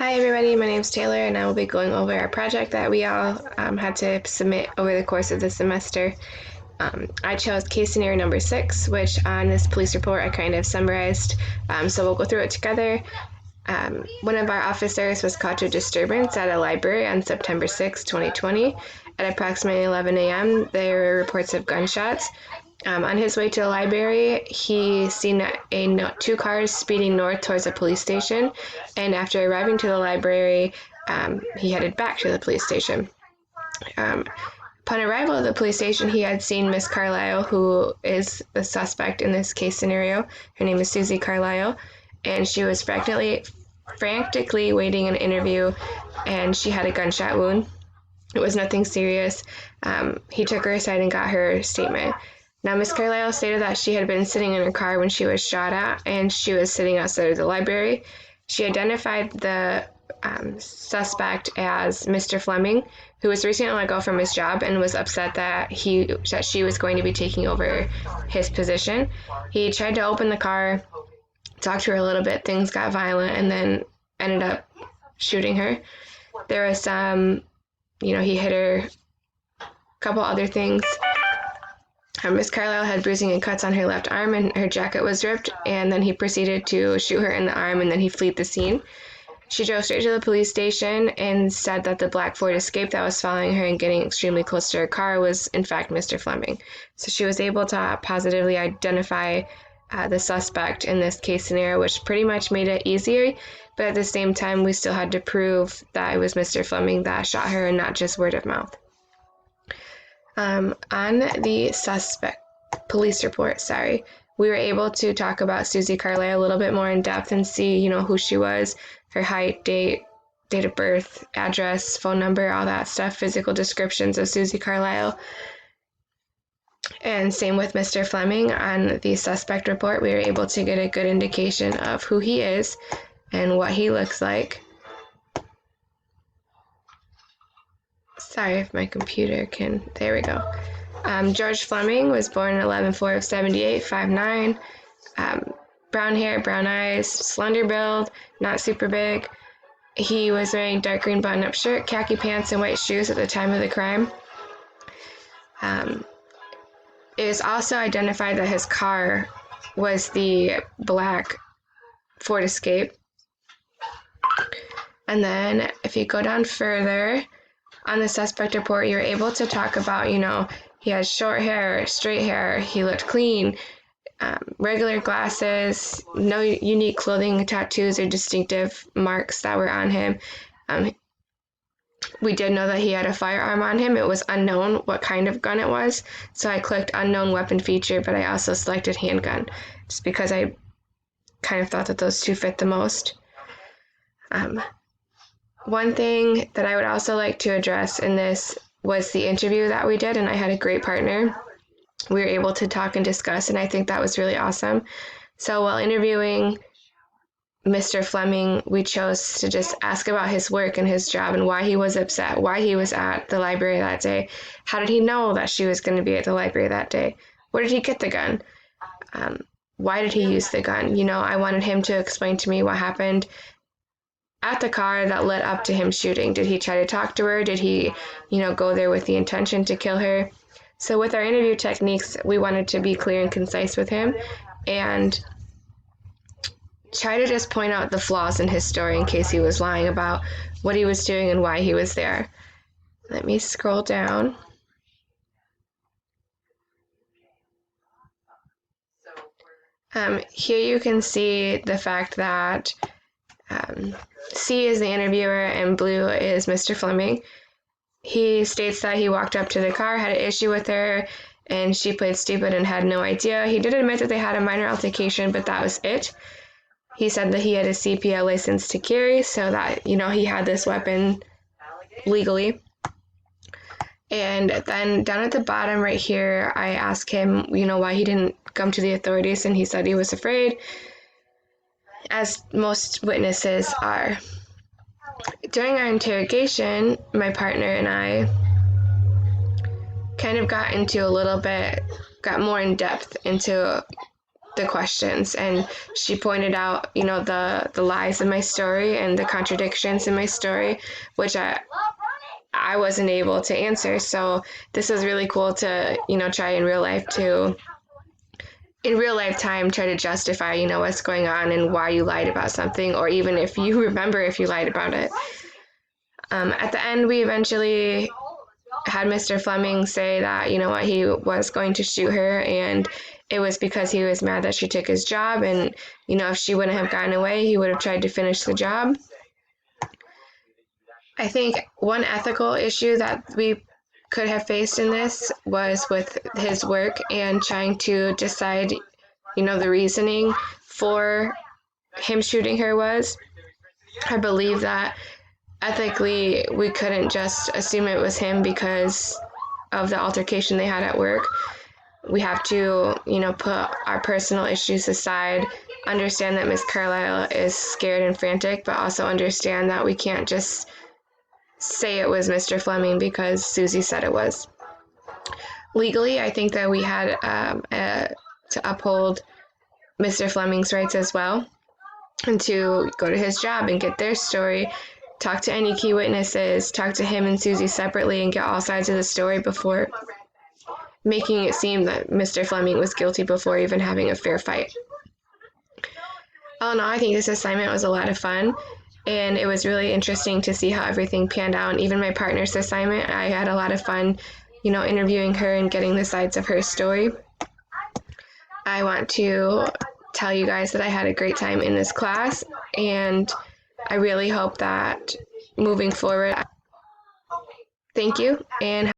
Hi everybody, my name is Taylor and I will be going over our project that we all had to submit over the course of the semester. I chose case scenario number 6, which on this police report I kind of summarized, so we'll go through it together. One of our officers was caught to a disturbance at a library on September 6, 2020. At approximately 11 a.m., there were reports of gunshots. On his way to the library, he seen two cars speeding north towards a police station, and after arriving to the library, he headed back to the police station. Um, Upon arrival at the police station, he had seen Miss Carlisle, who is the suspect in this case scenario. Her name is Susie Carlisle, and she was frantically waiting an interview, and she had a gunshot wound. It was nothing serious. He took her aside and got her statement. Now, Miss Carlisle stated that she had been sitting in her car when she was shot at, and she was sitting outside of the library. She identified the suspect as Mr. Fleming, who was recently let go from his job and was upset that she was going to be taking over his position. He tried to open the car, talk to her a little bit. Things got violent, and then ended up shooting her. There was some, he hit her. A couple other things. Miss Carlisle had bruising and cuts on her left arm, and her jacket was ripped, and then he proceeded to shoot her in the arm, and then he fled the scene. She drove straight to the police station and said that the black Ford Escape that was following her and getting extremely close to her car was, in fact, Mr. Fleming. So she was able to positively identify the suspect in this case scenario, which pretty much made it easier, but at the same time, we still had to prove that it was Mr. Fleming that shot her and not just word of mouth. On the police report, we were able to talk about Susie Carlisle a little bit more in depth and see, who she was, her height, date of birth, address, phone number, all that stuff, physical descriptions of Susie Carlisle. And same with Mr. Fleming. On the suspect report, we were able to get a good indication of who he is and what he looks like. Sorry if my computer can, there we go. George Fleming was born 11/4 of 78, 5'9", brown hair, brown eyes, slender build, not super big. He was wearing dark green button-up shirt, khaki pants, and white shoes at the time of the crime. It was also identified that his car was the black Ford Escape. And then if you go down further, on the suspect report, you were able to talk about, he had short hair, straight hair, he looked clean, regular glasses, no unique clothing, tattoos, or distinctive marks that were on him. We did know that he had a firearm on him. It was unknown what kind of gun it was, so I clicked unknown weapon feature, but I also selected handgun, just because I kind of thought that those two fit the most. One thing that I would also like to address in this was the interview that we did, and I had a great partner. We were able to talk and discuss, and I think that was really awesome. So while interviewing Mr. Fleming, we chose to just ask about his work and his job and why he was upset, why he was at the library that day. How did he know that she was going to be at the library that day? Where did he get the gun? Why did he use the gun? I wanted him to explain to me what happened at the car that led up to him shooting. Did he try to talk to her? Did he, go there with the intention to kill her? So with our interview techniques, we wanted to be clear and concise with him and try to just point out the flaws in his story in case he was lying about what he was doing and why he was there. Let me scroll down. Here you can see the fact that C is the interviewer and blue is Mr. Fleming. He states that he walked up to the car, had an issue with her, and she played stupid and had no idea. He did admit that they had a minor altercation, but that was it. He said that he had a CPL license to carry, so that, he had this weapon legally. And then down at the bottom right here, I asked him, why he didn't come to the authorities, and he said he was afraid, as most witnesses are. During our interrogation, my partner and I got more in depth into the questions, and she pointed out, the lies in my story and the contradictions in my story, which I wasn't able to answer. So this was really cool to, try in real life time, try to justify, what's going on and why you lied about something, or even if you remember if you lied about it. At the end, we eventually had Mr. Fleming say that, he was going to shoot her, and it was because he was mad that she took his job, and, if she wouldn't have gotten away, he would have tried to finish the job. I think one ethical issue that we could have faced in this was with his work and trying to decide, the reasoning for him shooting her was. I believe that ethically we couldn't just assume it was him because of the altercation they had at work. We have to, put our personal issues aside, understand that Miss Carlisle is scared and frantic, but also understand that we can't just say it was Mr. Fleming because Susie said it was. Legally, I think that we had to uphold Mr. Fleming's rights as well, and to go to his job and get their story, talk to any key witnesses, talk to him and Susie separately, and get all sides of the story before making it seem that Mr. Fleming was guilty before even having a fair fight. All in all, I think this assignment was a lot of fun, and it was really interesting to see how everything panned out. Even my partner's assignment, I had a lot of fun, interviewing her and getting the sides of her story. I want to tell you guys that I had a great time in this class, and I really hope that moving forward, thank you, and